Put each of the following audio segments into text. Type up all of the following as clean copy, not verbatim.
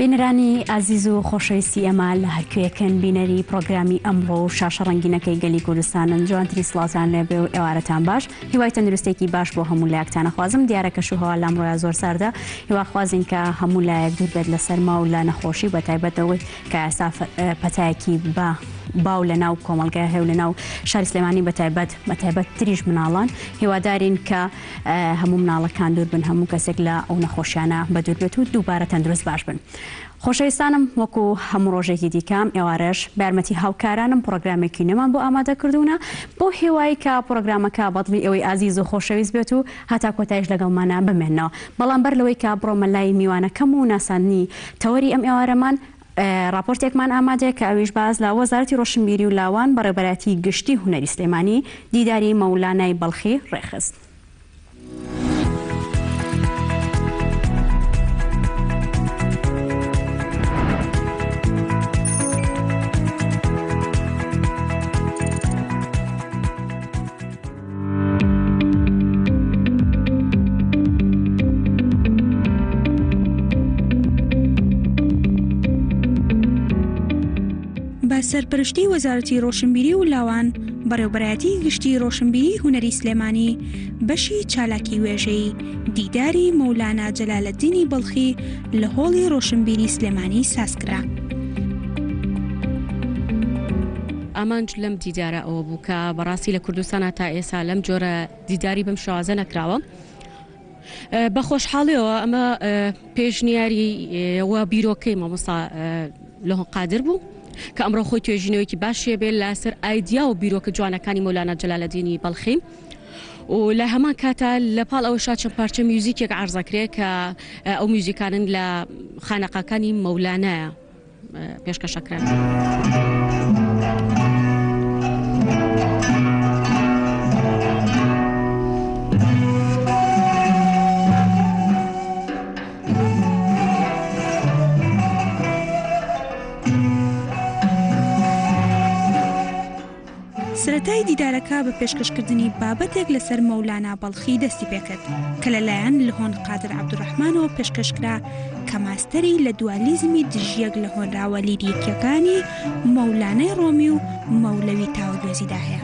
بینەرانی ئازیز و خۆشەویستی ئەمە لە هەرکوێکن بینەری پرۆگرامی ئەمڕۆ و شاشە ڕەنگینەکەی گەلی کوردستانن جوانتری سڵاتان لێبێ و ئێوارەتان باش هیوای تەندروستێکی باش بۆ هەموو لایەکتانە خوازم دیارەکەش و هەوا لامڕۆیە زۆر ساردە هیوا خوازین کە هەموو لایەک دوور بێت لە سەرما و لە نەخۆشی بە تایبەتەوەی کە ئێستا پەتایەکی باو لە ناو کۆمەڵگای هەیە و لە ناو شاری سلێمانی بەتایبەت تریش مناڵان هیوادارین کە هەموو مناڵەکان دوور بن هەموو کەسێک لە ئەو نەخۆشیانە بەدوور بێت و دووبارە تەندروست باش بن. خۆشەویستانم وەکو هەموو ڕۆژێکی دیکەم ئێوارەش بارمەتی هاوکارانم پرۆگرامێکی نەمان بۆ ئامادە کردوونە بۆ هێوای کە پرۆگرامەکە بەدڵی ئەوەی ئازیز و خۆشەویست بێت و هەتا کۆتایش لەگەڵمانە بمێنەوە بەڵام بەر لەوەی کە بڕۆمە لای میوانەکەم و ناساندنی تەوەری ئەم ئێوارەمان راپۆرتێکمان ئامادەیە کە ئەویش باز لە وەزارەتی ڕۆشنبیری و لاوان بەڕێبەرەتی گشتی هونەری سلێمانی دیداری مەولانای بەڵخی ڕێخست. سەرپەرشتی وەزارەتی ڕۆشنبیری و لاوان بەڕێوەبەرەتی گشتی ڕۆشنبیری هونەری سلێمانی بەشی چالاکی وێژەی دیداری مەولانا جەلالەددینی بەڵخی لە هۆڵی ڕۆشنبیری سلێمانی سازکرا. ئامانج لەم دیدارە ئەوە بوو کە بەڕاستی لە کوردستانە تا ئێسا لەم جۆرە دیداری بەم شێوازە نەکراوە. بە خۆشحاڵیەوە ئەمە پێشنیاریەوە بیرۆکەی مامۆستا لەهۆ قادر بوو کە ئەمڕۆ خۆی توێژینەوەیکی باشیە بێت لەسەر ئایدیا و بیرۆکە جوانەکانی مەولانا جەلالەددینی بەڵخی و لە هەمان کاتە لەپاڵ ئەوە چەند پارچە میوزیکێک عەرزەکرێت کە ئەو میوزیکانن لە خانەقاکانی مەولانایە پێشکەشەکران. سەرەتای دیدارەکە بە پێشکەشکردنی بابەتێک لەسەر مەولانا بەڵخی دەستی پێکرد کە لەلایەن لەهۆن قادر عەبدوڕەحمانەوە پێشکەشکرا کە ماستەری لە دووالیزمی دژیەک لە هۆنراوە لیریکیەکانی مەولانای ڕۆمی و مەولەوی تاوەگوێزیدا هەیە.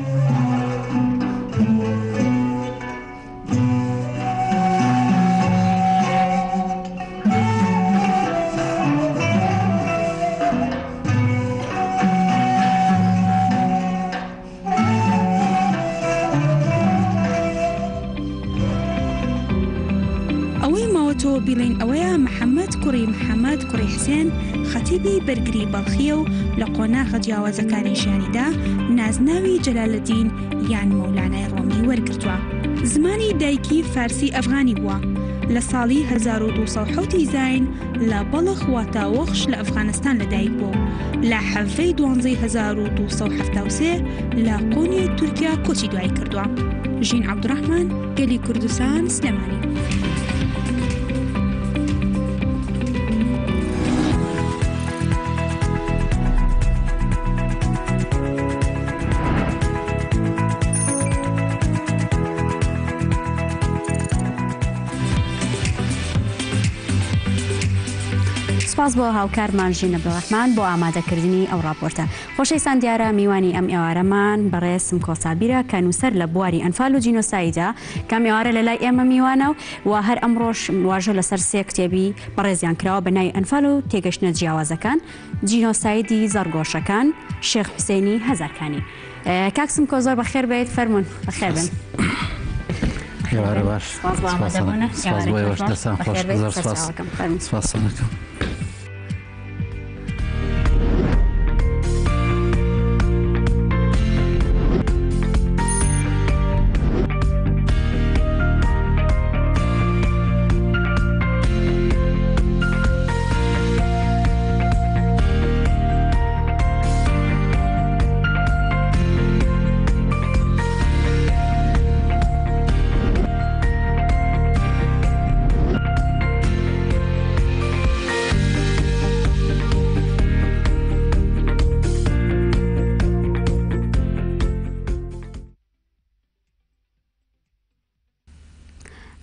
بڵین ئەوەیە محەممەد کوڕی محەممەد کوڕی حسێن خەتیبی بەرگری بەڵخیە و لە قۆناغە جیاوازەکانی ژیانیدا نازناوی جەلالەددین یان مەولانای ڕۆمی وەرگرتووە. زمانی دایکی فارسی ئەفغانی بووە. لە ساڵی 1270 زاین لە بەڵخ واتاوەخش لە ئەفغانستان لەدایک بوو. لە حەڤەی 1273 لە قۆنی تورکیا کۆچی دوای کردووە. ژین عەبدوڕەحمان گەلی کوردستان سلێمانی. سپاس بۆ هاوکارمان ژین عەبدوڕەحمان بۆ ئامادەکردنی ئەو راپۆرتە. خۆشەویستان دیارە میوانی ئەم ئێوارەمان بەڕێسم کۆسابیرە کە نووسەر لە بواری ئەنفال و جینۆسایدا کام ئێوارە لە لای ئێمە میوانە و هەر ئەمڕۆژ واژە لەسەر سێ کتێبی بەڕێزیان کراوە بە ناوی ئەنفال و تێگەشتنە جیاوازەکان جینۆسایدی زەرگۆشەکان شێخ حوسێنی هەزارکانی. کاکسم کۆ زۆر بەخێر بێت فەرموون بەخێر بن. سپاس بۆ ئامادەبوونە سپاس بۆ ئێوەش دەستان خۆش زۆر سپاس.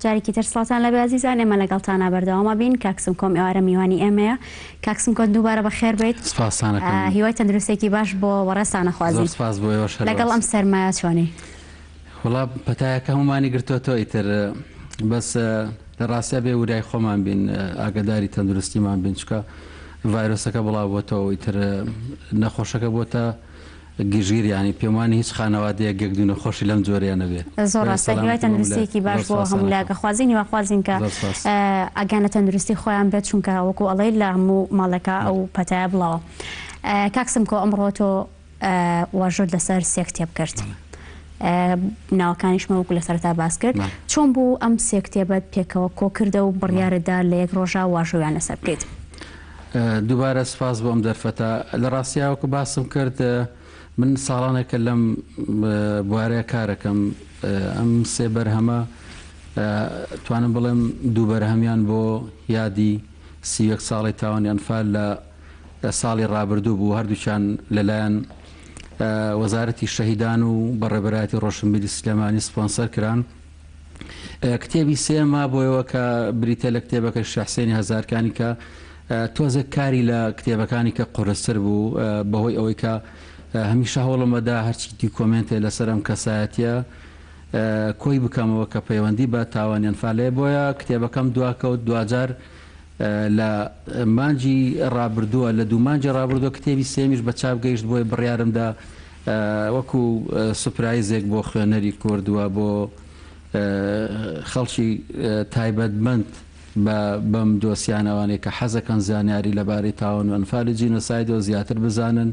جارێکی تر سڵاتان لەبێ عزیزان ئێمە لەگەڵتانە بەردەوامە بین کاکسم کۆم ئێوارە میوانی ئێمەیە کاکسم کۆت دووبارە بەخێر بێت هیوای تەندروستێکی باش بۆ وەڕێستانە خوازی لەگەڵ ئەم سەرمایە چۆنی وڵا پەتایەکە هەمومانی گرتوۆتۆ ئیتر بەس لە ڕاستە بێ ورای خۆمان بین ئاگداری تەندروستیمان بین چکە ڤایرۆسەکە بڵاو بۆتەوە ئیتر نەخۆشەکە بۆتە گژیر ینی پێمانی هیچ خانەوادەیە گەگدو نەخۆشی لەم جۆریانە بێ زۆر ڕاستە هیوای تەندروستێکی باش بۆ هەموو لاگە خوازین وەخوازین کە ئەگەنە تەندروستی خۆیان بێت چونکە وەکو ئەڵێ لە هەموو ماڵەکە ئەو پەتایە بڵاوە کاکسم کۆ ئەمڕۆ تۆ واژۆت لەسەر سێ کتێب کرد ناوەکانیشمە وەکو لە سەرتا باس کرد چۆن بوو ئەم سێ کتێبەت پێکەوە کۆ کردە و بڕیارەدا لە یەک ڕۆژە واژۆیان لەسەر بکەیت دووبارە سپاس بۆ ئەم دەرفەتە لە ڕاستیاوەکو باسم کرد من ساڵانێکە لەم بوارەیە کارەکەم ئەم سێ بەرهەمە توانم بڵێم دوو بەرهەمیان بۆ یادی سیوەک ساڵی تاوانی ئەنفال لە ساڵی ڕابردوو بوو هەردووچیان لەلایەن وەزارەتی شەهیدان و بەڕێبەرایەتی ڕۆشنبیری سلێمانی سپۆنسەر کران کتێبی سێمە بۆیەوە کە بریتە لە کتێبەکە شەحسێنی هەزارکانی کە تۆزە کاری لە کتێبەکانی کە قورستر بوو بەهۆی ئەوەی کە هەمیشە هەوڵمەدا هەرچی کۆمنتێ لەسەر ئەم کەسایەتیە کۆی بکەمەوە کە پەیوەندی بە تاوانیان فالێ بۆیە کتێبەکەم دواکەوت دوجار لە مانجی ڕابردووە لە دوو مانجی ڕابردووە کتێبی سێمیش بە چاپ گەیشت بۆی بڕیارمدا وەکو سوپرایزێک بۆ خوێنەری کوردووە بۆ خەڵکی تایبەتمەند بەم دۆسیانەوانەیە کە حەزەکەن زانیاری لەبارەی تاوان و ئەنفالی جینۆسایدەوە زیاتر بزانن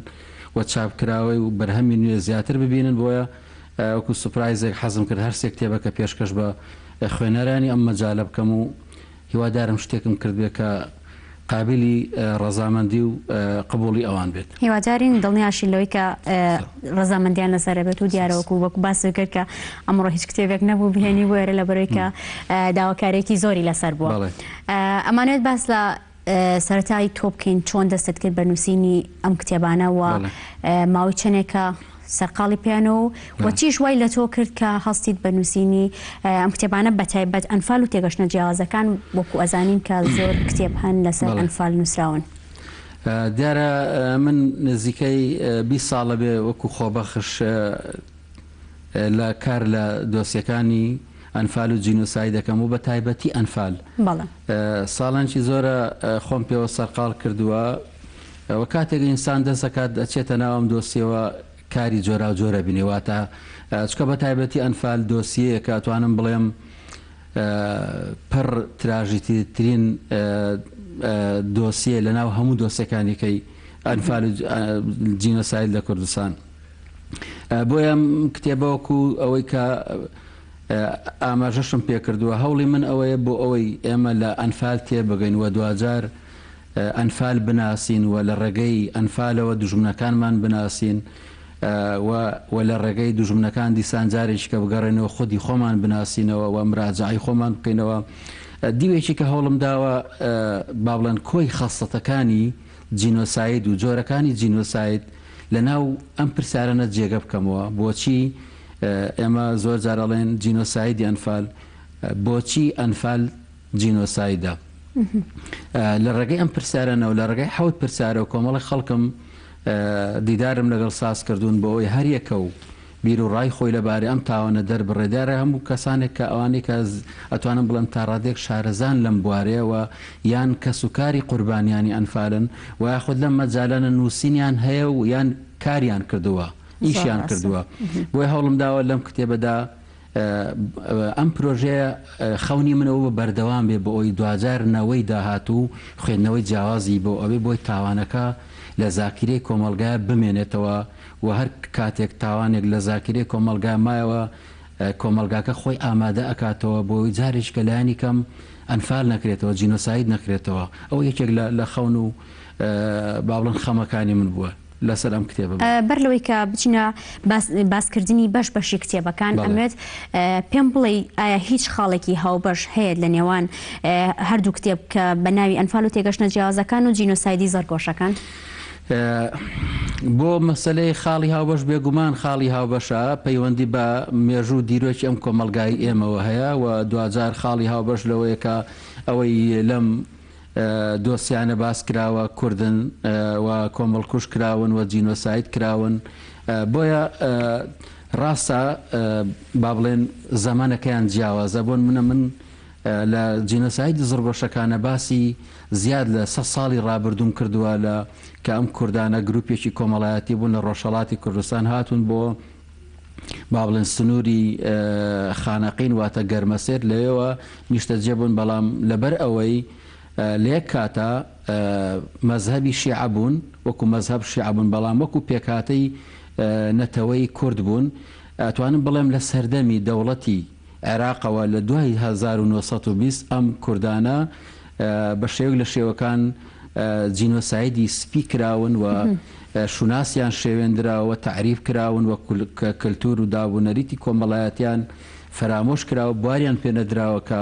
و چاپکراوی و بەرهەمی نوێ زیاتر ببینن بۆیە وەکو سوپرایزێک حەزم کرد هەر سێ کتێبەکە پێشکەش بە خوێنەرانی ئەم مەجالە بکەم و هیوادارم شتێکم کرد بێ کە قابلی ڕەزامەندی و قبوڵی ئەوان بێت هیوادارین دڵنیاشی لەوەی کە ڕەزامەندیان لەسەر بێت و دیارەوەکو وەکو باس کرد کە ئەمڕۆ هیچ کتێبێک نەبوو بهێنی وێرە لە بەرەوەی کە داواکارێکی زۆری لەسەر بووە ئەمانێت باس لە سەرەتایی تۆ بکەین چۆن دەستت کرد بە نووسینی ئەم کتێبانەوە ماوەی چەندێکە سەرقاڵی پیانەوە و چیش وای لە تۆ کرد کە هەستیت بە نووسینی ئەم کتێبانە بەتایبەت ئەنفال و تێگەشتنە جیاوازەکان وەکو ئەزانین کە زۆر کتێب هەن لەسەر ئەنفال نووسراون دیارە من نزیکەی 20 ساڵە بێ وەکو خۆبەخش لە کار لە دۆسیەکانی ئەنفال و جینۆسای دەکەم و بە تایبەتی ئەنفال ساڵانکی زۆرە خۆم پێوە سەرقاڵ کردووە و کاتێک ئینسان دەسەکات دەچێتە ناوم دۆسیەوە کاری جۆرا و جۆرە بینێواتە چکە بە تایبەتی ئەنفال دۆسیەیە کە توانم بڵێم پڕ تراژیترین دۆسیە لە ناو هەموو دۆسیەکانیکەی ئەنفال و جینۆسایل لە کوردستان بۆیە کتێبەوەکو ئەوەی کە ئاماژەشم پێکردووە هەوڵی من ئەوەیە بۆ ئەوەی ئێمە لە ئەنفال تێبگەین وە دوجار ئەنفال بناسین و لە ڕێگەی ئەنفالەوە دوژمنەکانمان بناسین و لە ڕێگەی دوژمنەکان دیسانجارێکی کە بگەڕێنەوە خودی خۆمان بناسینەوە و مراجعی خۆمان بکەینەوە دیوێکی کە هەوڵم داوە با بڵێن کۆی خەستەتەکانی جینۆساید و جۆرەکانی جینۆساید لە ناو ئەم پرسیارانە جێگە بکەمەوە بۆچی ئێمە زۆر جارەڵێن جینۆسایدی ئەنفال بۆچی ئەنفال جینۆسایدە لە ڕێگەی ئەم پرسیارانە و لە ڕێگەی حەوت پرسیارە و کۆمەڵی خەڵکم دیدارم لەگەڵ ساز کردوون بۆ ئەوەی هەریەکە و بیر و ڕای خۆی لەبارەی ئەم تاوانە دەربڕێدارە هەموو کەسانێک کە ئەوانەی کە ئەتوانم بڵێم تا ڕادێک شارەزان لەم بوارەیەوە یان کەسوکاری قوربانیانی ئەنفالن و یاخود لەم مەجالانە نووسینیان هەیە و یان کاریان کردووە ئیشیان کردووە بۆی هەوڵم داوە لەم کتێبەدا ئەم پرۆژەیە خەونی منەوە بە بەردەوام بێ بۆ ئەوی دوجار نەوەی داهاتوو خوێندنەوەی جیاوازی بۆ ئەوەی بۆی تاوانەکە لە زاکرەی کۆمەلگای بمێنێتەوە و هەر کاتێک تاوانێک لە زاکرەی کۆمەلگای مایەوە کۆمەلگاکە خۆی ئامادە ئەکاتەوە بۆی جارێک کە لایانی کەم ئەنفال نەکرێتەوە جینۆساید نەکرێتەوە ئەو یەکێک لە خەون و باڵن خەمەکانی من بووە لەسەر ئەم کتێبە بەر لەوەی کە بچینە باسکردنی بەش بەشی کتێبەکان ئەمێت پێم بڵێ ئایا هیچ خاڵێکی هاوبەش هەیە لە نێوان هەردوو کتێب کە بە ناوی ئەنفال و تێگەشتنە جیاوازەکان و جینۆسایدی زەرگۆشەکان بۆ مەسلەی خاڵی هاوبەش بێگومان خاڵی هاوبەشە پەیوەندی بە مێژوو دیرۆکی ئەم کۆمەلگای ئێمەوە هەیە و دوجار خاڵی هاوبەش لەوەیە کە ئەوەی لەم دۆسیانە باس کراوە کوردن و کۆمەڵکوش کراون و جینۆسایت کراون بۆیە ڕاستە با بڵێن زەمانەکەیان جیاوازە بۆن من لە جینۆسایدی زڕگۆشەکانە باسی زیاد لە 100 ساڵی ڕابردوم کردووە لە کە ئەم کوردانە گروپێکی کۆمەڵایەتی بوون لە ڕۆژهەڵاتی کوردستان هاتوون بۆ با بڵێن سنووری خانەقین واتە گەرمەسێر لەوێەوە نیشتەجێ بوون بەڵام لەبەر ئەوەی لێک کاتە مەزهبی شیعە بوون وەکو مەزهب شیعە بوون بەڵام وەکو پێکاتەی نەتەوەی کورد بوون ئەتوانم بڵێم لە سەردەمی دەوڵەتی عێراقەوە لە دوای 1920 ئەم کوردانە بە شێوک لە شێوەکان جینۆسایدی سپی کراون و شوناسیان شێوێنراوە تعریف کراون و کللتور و دابوونەریتی کۆمەڵایەتیان فرامۆش کراوە بواریان پێنەدراوە کە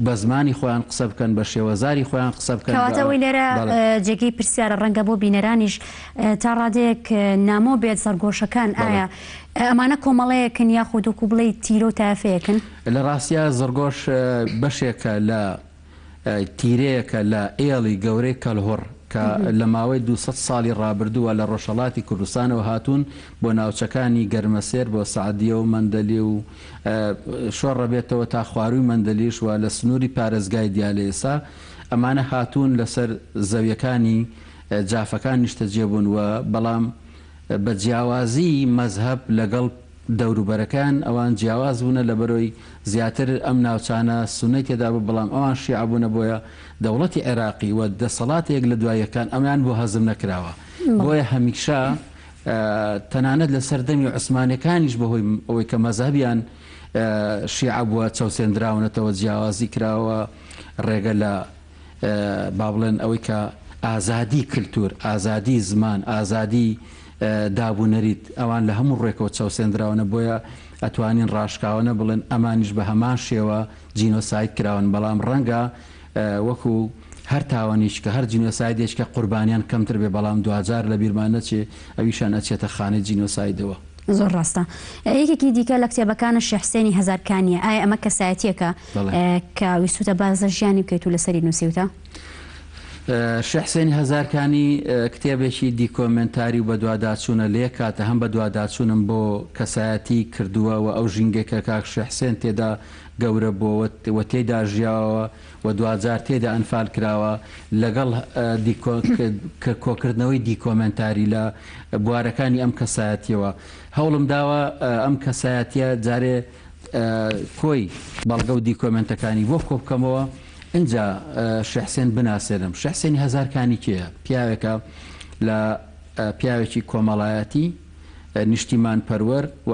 بە زمانی خۆیان قسە بکەن بە شێوەزاری خۆیان قسە بکەن کەواتەوەی لێرە جێگەی پرسیارە ڕەنگە بۆ بینەرانیش تا ڕادەیەک نامۆ بێت زەرگۆشەکان ئایا ئەمانە کۆمەڵەیەکن یاخود وەکو بڵێ تیرۆ تافەیەکن لە ڕاستیە زەرگۆش بەشێکە لە تیرەیەکە لە ئێڵی گەورەی کەلهۆڕ کە لە ماوەی 200 ساڵی ڕابردووە لە ڕۆژهەڵاتی کوردستانەوە هاتوون بۆ ناوچەکانی گەرمەسێر بۆ سعدیە و مەندەلی و شۆڕە بێتەوە تا خواروی مەندەلیش و لە سنووری پارێزگای دیالێسا ئەمانە هاتوون لەسەر زەویەکانی جافەکان نیشتەجێ بوون و بەڵام بە جیاوازی مەزهب لەگەڵ دەوروبەرەکان ئەوان جیاواز بوونە لە بەرۆی زیاتر ئەم ناوچانە سونەی تێدا بوو بەڵام ئەوان شیعە بوونە بۆیە دەوڵەتی عێراقی و دەسەڵاتێک لە دوایەکان ئەمیان بۆ هەزم نەکراوە بۆیە هەمیشە تەنانەت لە سەردەمی عوسمانەکانیش بەهۆی ئەوەی کە مەزهبیان شیعە بووە چەوسێنراونەتەوە جیاوازی کراوە ڕێگە لە با بڵێن ئەوەی کە ئازادی کللتور ئازادی زمان ئازادی دابوونەریت ئەوان لە هەموو ڕێکەوە چاوسێنراونە بۆیە ئەتوانین ڕاشکاونە بڵێن ئەمانیش بە هەمان شێوە جینۆسایت کراون بەڵام ڕەنگە وەکو هەر تاوانیش کە هەر جینۆسایدێک کە قوربانیان کەمتر بێ بەڵام دوجار لە بیرمان نەچێ ئەویشان ئەچێتە خانەی جینۆسایدەوە زۆر ڕاستە یەکێکی دیکە لە کتێبەکانە شێخ حسێنی هەزارکانیە ئایا ئەمە کەسایەتیەکە کە ویستوتە بازە ژیانی بکەیت و لەسەری نووسیوتە شێخ حسێنی هەزارکانی کتێبێکی دیکۆمنتاری و بە دوواداچوونە لێ کاتە هەم بە دوواداچوونم بۆ کەسایەتی کردووە و ئەو ژینگێکە کاک شێخ حسێن تێدا گەورە بۆوە تێدا ژیاوە و دوجار تێدا ئەنفال کراوە لەگەڵ کۆکردنەوەی دیکۆمنتاری لە بوارەکانی ئەم کەسایەتیەوە هەوڵم داوە ئەم کەسایەتیە جارێ کۆی بەڵگە و دیکۆمنتەکانی بۆ کۆ بکەمەوە اینجا شێخ حسێن بناسێنم شێخ حسێنی هەزارکانی کێیە پیاوێکە لە پیاوێکی کۆمەڵایەتی نیشتیمان پەروەر و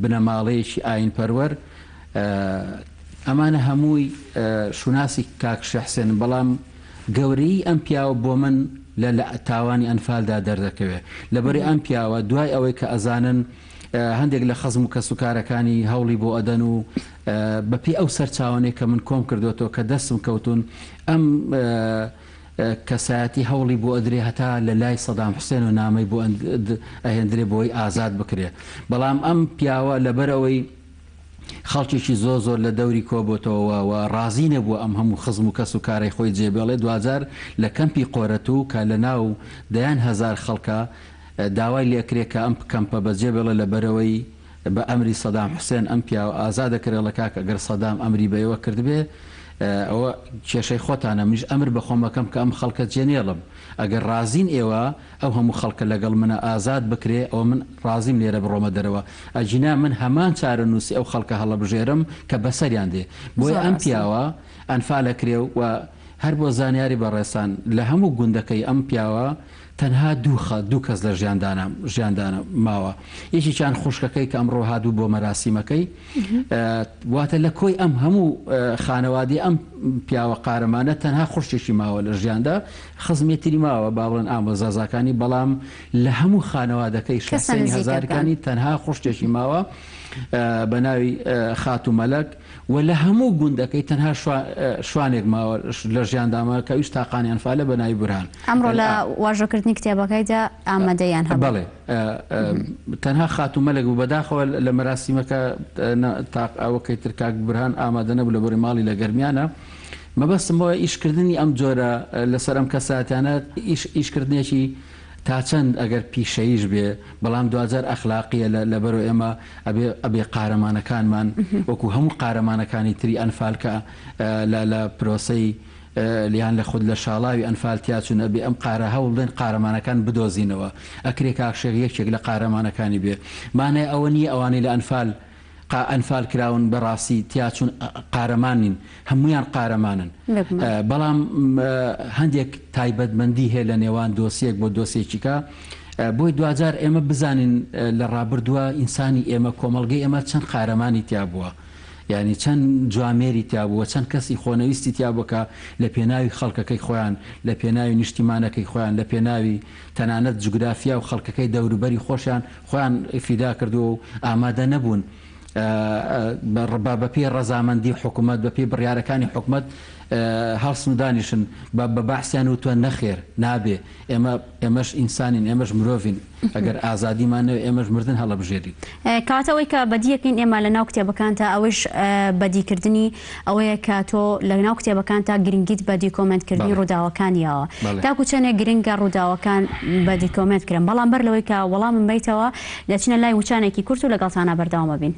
بنەماڵەیەکی ئاین پەروەر ئەمانە هەمووی شوناسی کاک شێخ حسێن بەڵام گەورەی ئەم پیاوە بۆ من لە تاوانی ئەنفالدا دەردەکەوێت لەبەری ئەم پیاوە دوای ئەوەی کە ئەزانن هەندێک لە خەزم و کەسوکارەکانی هەوڵی بۆ ئەدەن و بەپی ئەو سەرچاوانەیە کە من کۆم کردوێتەوە کە دەستم کەوتون ئەم کەسایەتی هەوڵی بۆ ئەدرێ هەتا لە لای سەدام حوسێن و نامەی بۆ ئەهێندرێ بۆی ئازاد بکرێ بەڵام ئەم پیاوە لەبەرەوەی خەڵکێکی زۆر لە دەوری کۆبووتەوە و ڕازی نەبووە ئەم هەموو خزم و کەس و کارەی خۆی جێبێڵێ دوجار لە کەمپی قۆرەتوو کە لە ناو دەیان هەزار خەڵکە داوای لێکرێت کە ئەم کەمپە بەجێ بێڵە لە بەرەوەی بە ئەمری سەدام حوسێن ئەم پیاوە ئازادەکرێت لە کاکە گەر سەدام ئەمری بەیەوە کردبێ ئەوە کێشەی خۆتانە منیش ئەمر بەخۆمەکەم کە ئەم خەڵکە جێنێڵم ئەگەر رازین ئێوە ئەو هەموو خەڵکە لەگەڵ منە ئازاد بکرێ ئەوە من رازیم لێرە بڕۆمە دەرەوە ئەجینا من هەمان چارە نووسی ئەو خەڵکە هەڵەبژێرم کە بەسەریان دێ بۆیە ئەم پیاوە ئەنفالەکرێ و هەر بۆ زانیاری بەڕێسان لە هەموو گوندەکەی ئەم پیاوە تەنها دوو کەس لە ژیاندانە ماوە یەکێکیان خوشکەکەی کە ئەمڕۆ هادوو بۆ مەراسیمەکەی واتە لە کۆی ئەم هەموو خانەوادی ئەم پیاوە قارەمانە تەنها خوشتێکی ماوە لە ژیاندا خزمێتری ماوە باڵێن ئامۆزازاکانی بەڵام لە هەموو خانەوادەکەی شێخ حسێنی هەزارکانی تەنها خوشتێکی ماوە بە ناوی خات و مەلەک و لە هەموو گوندەکەی تەنها شوانێک ماوە لە ژیان داما کە ویش تاقانی ئەنفالە بە ناوی بورهان ئەمڕۆ لە واژۆکردنی کتێبەکەیدا ئامادەیان هەبوو. بەڵێ تەنها خاتومەلێک بوو بەداخەوە لە مەراسیمەکە ئەوەکەی ترکاک بورهان ئامادە نەبوو لە بۆری ماڵی لە گەرمیانە. مەبەستمەوە ئیشکردنی ئەم جۆرە لەسەر ئەم کەساتیانە ئیشکردنێکی تا چەند ئەگەر پیشەیش بێ بەڵام دوجار ئەخلاقیە لەبەرۆ ئێمە ئەبێ قارەمانەکانمان وەکو هەموو قارەمانەکانی تری ئەنفالکە لە پرۆسەی لیان لە خود لە شاڵاوی ئەنفالتیا چون ئەبێ ئەم قارە هەوڵ دێن قارەمانەکان بدۆزینەوە ئەکرێ کاکشێک یەکێک لە قارەمانەکانی بێ مانای ئەوە نیە ئەوانەی لە ئەنفال کراون بەڕاستی تیاچون قارەمانین هەمویان قارەمانن بەڵام هەندێک تایبەتمەندی هەیە لە نێوان دۆسیەک بۆ دۆسێکیکە بۆی دوجار ئێمە بزانین لە ڕابردووە ئینسانی ئێمە کۆمەڵگەی ئێمە چەند قارەمانی تیا بووە یعنی چەند جوامێری تیا بووە چەند کەسی خۆنەویستی تیا بووکە لە پێناوی خەڵکەکەی خۆیان لە پێناوی نیشتیمانەکەی خۆیان لە پێناوی تەنانەت جوگرافیا و خەڵکەکەی دەوروبەری خۆیان فیدا کردو و ئامادە نەبوون بەپێ ڕەزامەندی حکوومەت بەپێ بڕیارەکانی حکوومەت هەڵسن و دانیشن بە بەحسیان وتوە نەخێر نابێ ئێمەش ئینسانین ئێمەش مرۆڤین ئەگەر ئازادیمانەوە ئێمەش مردن هەڵەبژێری کاتەوەی کە بەدیەکەین ئێمە لە ناو کتێبەکانتە ئەوەش بەدیکردنی ئەوەیە کە تۆ لە ناو کتێبەکانتە گرنگیت بە دیکۆمنتکردنی ڕووداوەکانیەوە تاکو چەندێک گرنگە ڕووداوەکان بە دیکۆمنتکردن بەڵام بەر لەوەی کە وەڵامم بیتەوە دەچینە لای وچانێکی کورت و لەگەڵتانە بەردەوامە بین.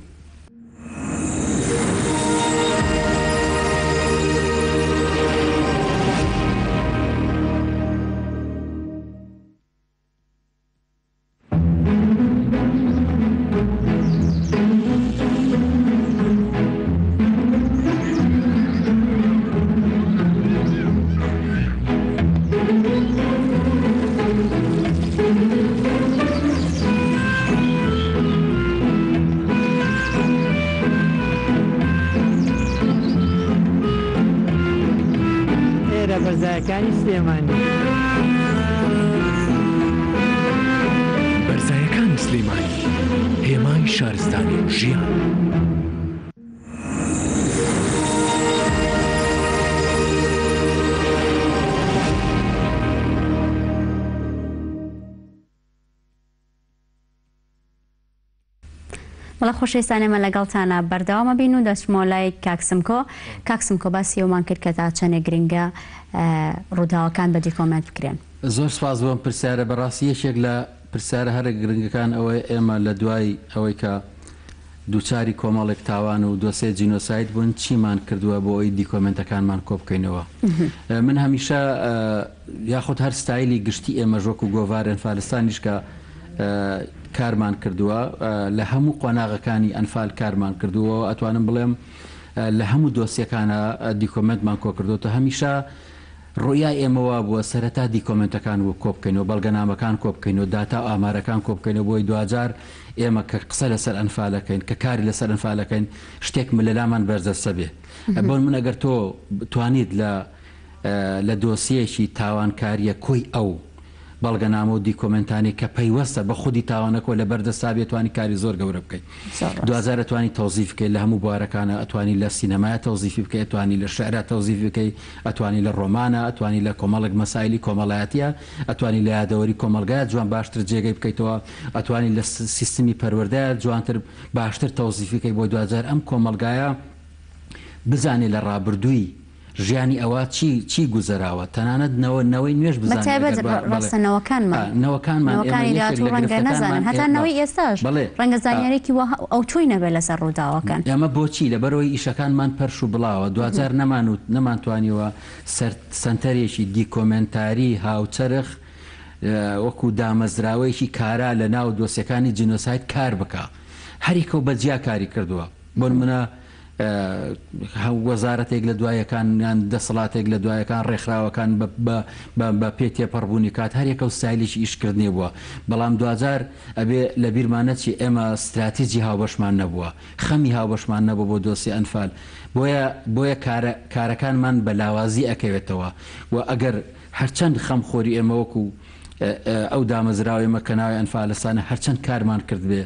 بەرزایەکانی سلێمانی بەرزایەکانی سلێمانی هێمای شارستانی ژیان بەڵە خۆشەویستانێمە لەگەڵتانە بەردەوامە بین و دەچمۆلای کاکسمکۆ باسی ئەومان کرد کە تا چەندێک گرنگە ڕووداوەکان بە دیکۆمنت بکرێن. زۆر سپاس بۆم پرسیارە بەڕاستی یەکێک لە پرسیارە هەرە گرنگەکان ئەوەی ئێمە لە دوای ئەوەی کە دووچاری کۆمەڵێک تاوان و دۆسێ جینۆساید بوون چیمان کردووە بۆ ئەوی دیکۆمنتەکانمان کۆ بکەینەوە. من هەمیشە یاخود هەر ستایلی گشتی ئێمە ژۆک و گۆڤارن فالستانیش کە کارمان کردووە لە هەموو قۆناغەکانی ئەنفال کارمان کردووە ئەتوانم بڵێم لە هەموو دۆسیەکانە دیکۆمنتمان کۆ کردوتە هەمیشە ڕۆیای ئێمەوە بووە سەرەتا دیکۆمنتەکان بۆ کۆ بکەینەوە بەڵگەنامەکان کۆ بکەینەوە داتا و ئامارەکان کۆ بکەینەوە بۆی دوجار ئێمە کە قسە لەسەر ئەنفالەکەین کە کاری لەسەر ئەنفالەکەین شتێک لەلامان بەرزەسە بێ بۆن من ئەگەر تۆ توانیت لە دۆسیەکی تاوانکاریە کۆی ئەو بەڵگەنامە و دیکۆمنتانی کە پەیوەستە بە خودی تاوانەکۆ لە بەردەستا بێتوانی کاری زۆر گەورە بکەیت دوجار ئەتوانی تەوزیف بکەیت لە هەموو بوارەکانە ئەتوانی لە سینەمایە تەوزیفی بکەیت ئەتوانی لە شعرە تەوزیف بکەیت ئەتوانی لە ڕۆمانە ئەتوانی لە کۆمەڵێک مەسایلی کۆمەڵایەتیە ئەتوانی لە یادەوەری کۆمەلگایە جوان باشتر جێگەی بکەیتەوە ئەتوانی لە سیستمی پەروەردەیە جوانتر باشتر تەوزیفی بکەیت بۆ دوجار ئەم کۆمەلگایە بزانێ لە ڕابردووی ژیانی ئەوە چی گوزەراوە تەنانەت نەوەی نوێژ بزانەوەکانمانەوەکانی داهاتوو ڕەنگە نەزانن هەتانەوەی ئێستاش ڕەنگە زانیارێکی ئەو توی نەبێت لەسەر ڕووداوەکان ئەمە بۆچی لەبەرەوەی ئیشەکانمان پەرش و بڵاوە دوجار نەمانتوانیوە سنتەرێکی دیکۆمنتاری هاوچەرخ وەکو دامەزراوەیەکی کارا لە ناو دۆسیەکانی جینۆساید کار بکە هەریکە و بەجیا کاری کردووە بۆن منە وەزارەتێک لە دوایەکان دەسەڵاتێک لە دوایەکان ڕێکخراوەکان بە پێ تێپەڕبوونی کات هەرێکە و سایلیشی ئیشکردنی بووە بەڵام دوجار ئەبێ لە بیرمانەتی ئێمە استراتیجی هاوبەشمان نەبووە خەمی هاوبەشمان نەبوو بۆ دۆسی ئەنفال بۆیە کارەکانمان بە لاوازی ئەکەوێتەوە و ئەگەر هەرچەند خەمخۆری ئێمە وەکو ئەو دامەزراوی مەکەناوی ئەنفالستانە هەرچەند کارمان کرد بێ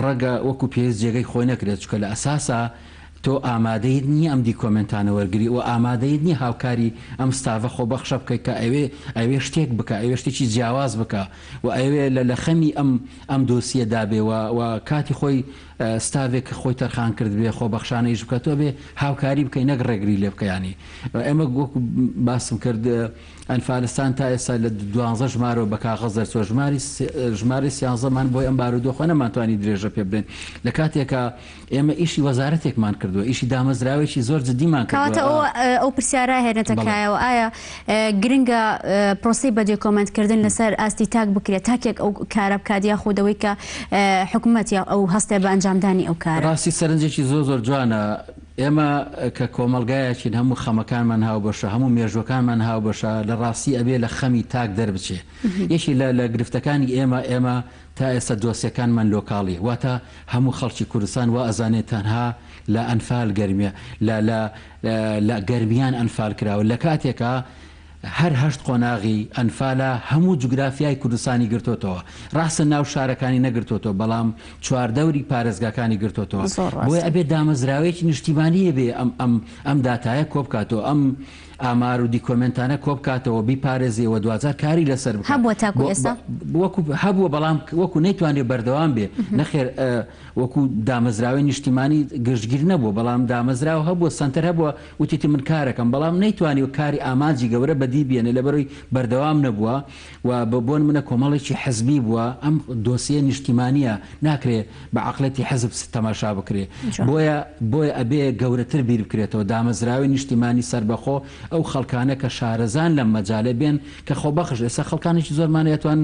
ڕەگە وەکو پێویست جێگەی خۆی نەکرێت چکە لە ئەساسا تۆ ئامادەیت نییە ئەم دیکۆمنتانە وەرگری و ئامادەیت نییە هاوکاری ئەم ستافە خۆبەخشە بکەیت کە ئەوێ شتێک بکە ئەوێ شتێکی جیاواز بکە و ئەوێ لە خەمی ئەم دۆسیە دابێەوە و کاتی خۆی ستاوێک کە خۆی تەرخان کرد بێ خۆبەخشانەیش بکە تۆ بێ هاوکاری بکەی نەک ڕێگری لێ بکەیانی ئێمە وەکو باسم کرد ئەنفالستان تا ئێستا لە 12 ژمارەوە بە کاغەز دەرچوە ژمارە 13مان بۆی ئەم بارودۆخۆ نەمانتوانی درێژە پێ بدەین لە کاتێکە ئێمە ئیشی وەزارەتێکمان کردووە ئیشی دامەزراوێکی زۆر جدیمان کردووە ئەو پرسیارە هێنێتەکایەوە ئایا گرنگە پرۆسی بە دیکۆمنتکردن لەسەر ئاستی تاک بکرێت تاکێک ئەو کارە بکاتیا خودەوەی کە حکوومەت یا ئەو هەستێ بە ئەنجامدانی ئەو کار ڕاستی سەرنجێکی زۆر جوانە ئێمە کە کۆمەلگایەکین هەموو خەمەکانمان هاو بەشە هەموو مێژوەکانمان هاو بەشە لە ڕاستی ئەبێ لە خەمی تاک دەربچێ یەکی لە گرفتەکانی ئێمە تا ئێستا دۆسیەکانمان لۆکاڵی واتە هەموو خەڵکی کوردستان وا ئەزانێت تەنها لە ئەنفال گەرمیە لە گەرمیان ئەنفال کراوە لە کاتێکە هەر هەشت قۆناغی ئەنفالە هەموو جوگرافیای کوردستانی گرتوتەوە ڕاستە ناو شارەکانی نەگرتوتەوە بەڵام چواردەوری پارێزگاکانی گرتوتەوە بۆی ئەبێ دامەزراوەیەکی نیشتیمانیە بێ ئەم داتایە کۆبکاتەوە ئەم ئامار و دیکۆمنتانە کۆبکاتەوە بیپارێزیەوە دوازار کاری لەسەر هەبووە تاکو ئێستا هەبووە بەڵام وەکو نەیتوانێت بەردەوام بێ نەخێر وەکو دامەزراوی نیشتیمانی گشتگیر نەبووە بەڵام دامەزراوە هەبووە سنتەر هەبووە وتیتی من کارەکەم بەڵام نەیتوانی و کاری ئامانجی گەورە بەدی بێنێ لەبەرەوەی بەردەوام نەبووە و بۆن منە کۆمەڵێکی حەزبی بووە ئەم دۆسیە نیشتیمانیە ناکرێت بە عقلەتی حەزب تەماشا بکرێ بۆیە ئەبێ گەورەتر بیر بکرێتەوە دامەزراوی نیشتیمانی سربەخۆ ئەو خەڵکانە کە شارەزان لەم مەجالە بێن کە خۆبەخش ئێستا خەڵکانێکی زۆرمانەتوان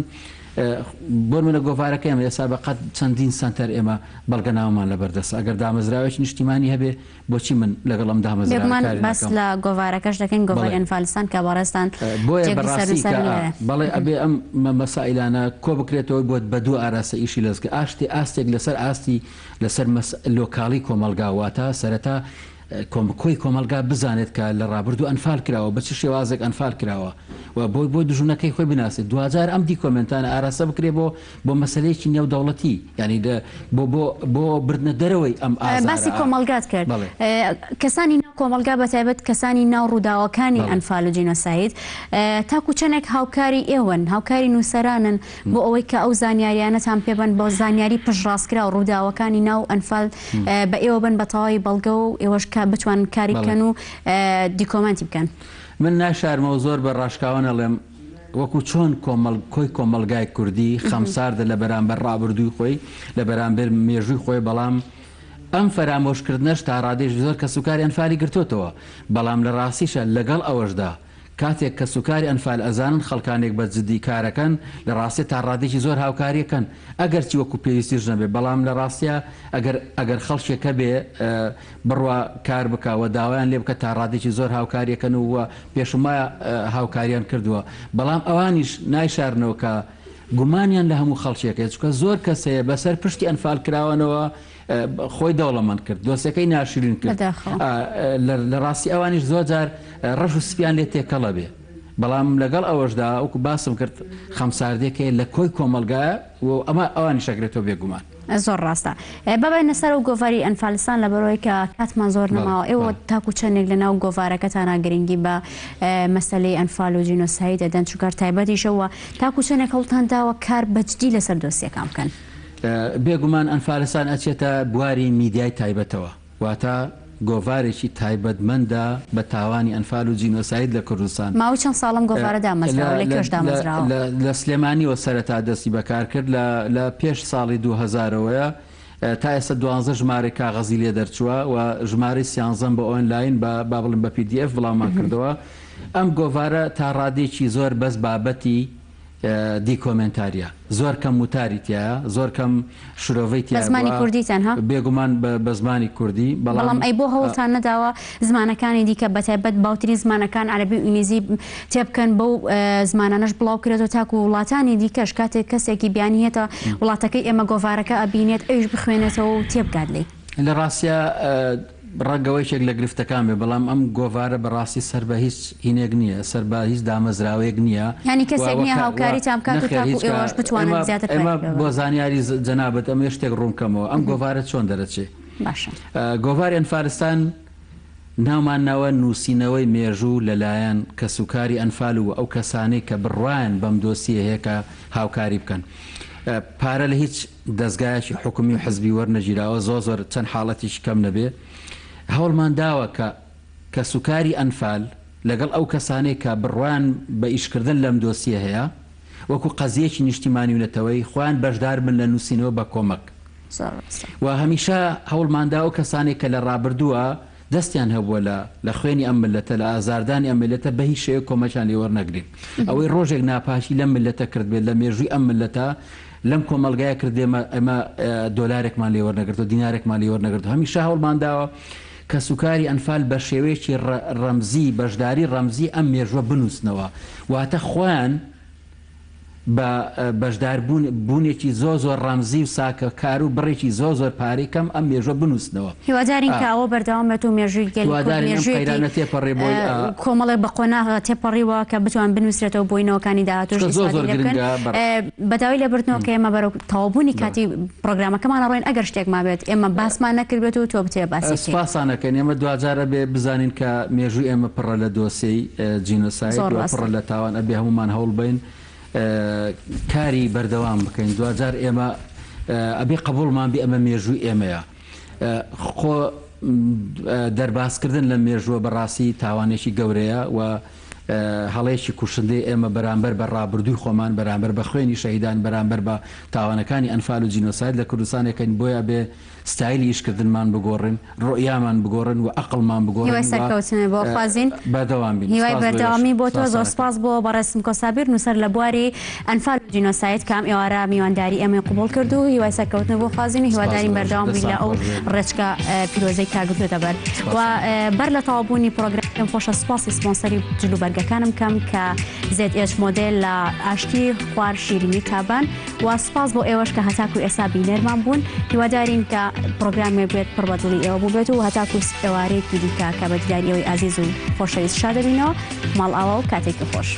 بۆ منە گۆڤارەکەم ئێستا بەقەت چەندین سنتەر ئێمە بەڵگەناومان لەبەردەست ئەگەر دامەزراوێکی نیشتیمانی هەبێ بۆچی من لەگەڵم دامەزراوەکاری باس لە گۆڤارەکەش دەکەین گۆڤاری ئەنفالستان کە بەڕێستان بۆیە بەڕاستی بەڵێ ئەبێ ئەم مەسائلانە کۆ بکرێتەوە بۆت بە دوو ئاراسە ئیشی لەزگە ئاستێک لەسەر ئاستی لەسەر لۆکاڵی کۆمەلگاواتە سەرەتا کۆی کۆمەلگا بزانێت کە لە ڕابردوو ئەنفال کراوە بە چ شێوازێک ئەنفال کراوە و بۆی دژونەکەی خۆی بناسێت دوجار ئەم دیکۆمنتانە ئاراسە بکرێ بۆ مەسلەیەکی نێو دەوڵەتی ینی بۆ بردنە دەرەوەی ئەم باسی کۆمەلگات کرد کەسانی ناو کۆمەلگا بەتایبەت کەسانی ناو ڕووداوەکانی ئەنفال و جینۆساید تاکو چەندێک هاوکاری ئێوەن هاوکاری نووسەرانن بۆ ئەوەی کە ئەو زانیاریانەتان پێبن بۆ زانیاری پشڕاستکرا و ڕووداوەکانی ناو ئەنفال بە ئێوە بن بە تەواوی بەڵگە و ئێوەش بتوان کاری بکەن و دیکۆمنتی بکەن من ناشارمەوە زۆر بە ڕاشکاوانەڵێم وەکو چۆن کۆی کۆمەلگای کوردی خەمساردە لە بەرامبەر ڕابردووی خۆی لە بەرامبەر مێژووی خۆی بەڵام ئەم فەرامۆشکردنەش تا ڕادێژ زۆر کە سوکاری ئەنفالی گرتوتەوە بەڵام لە ڕاستیشە لەگەڵ ئەوەشدا کاتێک کە سوکاری ئەنفال ئەزانن خەڵکانێک بە جددی کارەکەن لە ڕاستی تا ڕادێکی زۆر هاوکاریەکەن ئەگەر چی وەکو پێویستیش نەبێ بەڵام لە ڕاستیە ئەگەر خەڵکێکە بێ بڕوا کار بکەوە داوایان لێ بکە تا ڕادێکی زۆر هاوکاریەکەن و پێشمایە هاوکاریان کردووە بەڵام ئەوانیش نایشارنەوە کە گومانیان لە هەموو خەڵکێکە چکە زۆر کەسەیە بەسەر پشتی ئەنفال کراوەنەوە خۆی دەوڵەمەند کرد دۆسەکەی ناشرین کرد لە ڕاستی ئەوانیش زۆر جار ڕەش و سپیان لێ تێکەڵە بێ بەڵام لەگەڵ ئەوەشدا ئەوکو باسم کرد خەمساردێکەیە لە کۆی کۆمەلگایە و ئەمە ئەوانی شەگرێتەوە بێگومان زۆر ڕاستە بەبێنە سەر و گۆڤاری ئەنفالستان لە بەرەوەی کە کاتمان زۆر نەماوە ئێوە تاکو چەندێک لە ناو گۆڤارەکەتانە گرنگی بە مەسەلەی ئەنفال و جینۆساید دەدەن چووکار تایبەتیشەوە تاکو چەندێک هەوڵتان داوە کار بەجددی لەسەر دۆسیەکان بکەن بێگومان ئەنفالستان ئەچێتە بواری میدیای تایبەتەوە واتە گۆڤارێکی تایبەتمەندە بە تاوانی ئەنفال و جینۆساید لە کوردستان ماوەی چەند ساڵم گۆڤارە دامەزراوە لە کێش دامەزراوە لە سلێمانیەوە سەرەتا دەستی بەکار کرد لە پێش ساڵی 2000ەوەیە تا ئێستا 12 ژمارە کاغەزی لێ دەرچووە و ژمارە 13 بە ئۆنلاین با بڵم بە PDF بڵاومان کردەوە ئەم گۆڤارە تا ڕادێکی زۆر بەس بابەتی دیکۆمنتاریە زۆر کەم وتاریتیە زۆر کەم شرۆڤەی زمانی کوردیتان ها بێگومان بە زمانی کوردی بەڵام ئەی بۆ هەوڵتان نەداوە زمانەکانی دیکە بەتایبەت باوتری زمانەکان عەرەبی و ئینگلیزی تێبکەن بەو زمانانەش بڵاو کرێتەوە تاکو وڵاتانی دیکەش کاتێک کەسێکی بیانیێتە وڵاتەکەی ئێمە گۆڤارەکە ئەبینێت ئەوش بخوێنێتەوە و تێبگات لێ لە ڕاستیە ڕەنگەوەیشێک لە گرفتەکان بێ بەڵام ئەم گۆڤارە بەڕاستی سەر بە هیچ هینێک نییە سەر بە هیچ دامەزراوەیەک نییە ینی کەسێک نییە هاوکاری تام کات و تاکو ئێوەش بتوانن زیاتر ئێمە بۆ زانیاری جەنابەت ئەمە شتێک ڕوونکەمەوە ئەم گۆڤارە چۆن دەرەچێ گۆڤاری ئەنفالستان ناومانناوە نووسینەوەی مێژوو لەلایەن کە سوکاری ئەنفال و ئەو کەسانەی کە بڕوایان بەم دۆسیە هەیە کە هاوکاری بکەن. پارە لە هیچ دەستگایەکی حکومی و حزبی وەرنەگیراوە زۆر چەند حاڵەتیش کەم نەبێ. هەوڵمان داوە کە سوکاری ئەنفال لەگەڵ ئەو کەسانەی کە بڕوان بە ئیشکردن لەم دۆسیە هەیە وەکو قەزیەکی نیشتیمانی و نەتەوەی خۆیان بەشدار بن لە نووسینەوە بە کۆمەک. و هەمیشە هەوڵماندا ئەو کەسانێک کە لە ڕابردووە دەستیان هەبووە لە خوێنی ئەم ملەتە لە ئازاردانی ئەم ملەتە بە هیچ شێوەیەک کۆمەکیان لێ وەرنەگرین. ئەوەی ڕۆژێک ناپاشی لەم ملەتە کرد بێت لە مێژووی ئەم ملەتە لەم کۆمەلگایە کردێمە ئەمە دۆلارێکمان لێ وەرنەگرت و دینارێکمان لێ وەرنەگرت. هەمیشە هەوڵمان داوە کە سوکاری ئەنفال بە شێوەیەکی ڕەمزی بەشداری ڕەمزی ئەم مێژوە بنووسنەوە واتە خۆیان بە بەشداربوونێکی زۆر ڕەمزی و ساکە کار و بڕێکی زۆر پارەی کەم ئەم مێژوە بنووسنەوە. هیوادارین کە ئەوە بەردەوامێت و مێژووی گەلێرانە تێپەڕێ بۆی کۆمەڵێک بە قۆناغ تێپەڕیوە کە بتوان بنووسێتەوە بۆینەوەکانی داهاتوش بەداوای لێبردنەوە کە ئێمە بەرەو تەواوبوونی کاتی پرۆگرامەکەمان ڕۆین ئەگەر شتێکمان بێت ئێمە باسمان نەکردبێت و تۆ بتێ باسی سپاسانەکەن. ئێمە دوجارە بێ بزانین کە مێژووی ئێمە پڕە لە دۆسیەی جینۆساید پڕە لە تاوان ئەبێ هەمومان هەوڵ بین کاری بەردەوام بکەین. دوجار ئێمە ئەبێ قبولمان بێ ئەمە مێژووی ئێمەیە. خۆ دەرباسکردن لە مێژووە بەڕاستی تاوانێکی گەورەیە و هەڵەیەکی کوشندەی ئێمە بەرامبەر بە ڕابردووی خۆمان بەرامبەر بە خوێنی شەهیدان بەرامبەر بە تاوانەکانی ئەنفال و جینۆساید لە کوردستانێکن بۆیە بێ ستایلی ئیشکردنمان بگۆڕن ڕۆیامان بگۆڕن و عقلمان بگۆڕن بۆ خوازین بەردەوامی هیوای بەردەوامی بۆ تۆ زۆر سپاس بۆ بەڕێستم کۆسابیر نووسەر لە بواری ئەنفال و جینۆساید کام ئێوارە میوانداری ئەمە قبول کرد و هیوای سەرکەوتنە بۆ خوازین و هیوادارین بەردەوام بین لە ئەو ڕێچکە پیرۆزەی کاگرتووە دەبەر و بەر لە تەواوبوونی پرۆگرام خۆشە سپاسی سپۆنسەری جلوبەرگەکانم کەم کە ZH مۆدل لە ئاشتی خوار شیرینی تابان و سپاس بۆ ئێوەش کە هەتاکو ئێستا بینەرمان بوون. هیوادارین کە پرۆگرامێ بێت پڕبەدڵی ئێوە بوو بێت و هەتاکو ئێوارەیەکی دیکە کە بەدیداری ئەوەی ئازیز و خۆشەویست شادەبینەوە ماڵ ئاوا و کاتێکی خۆش.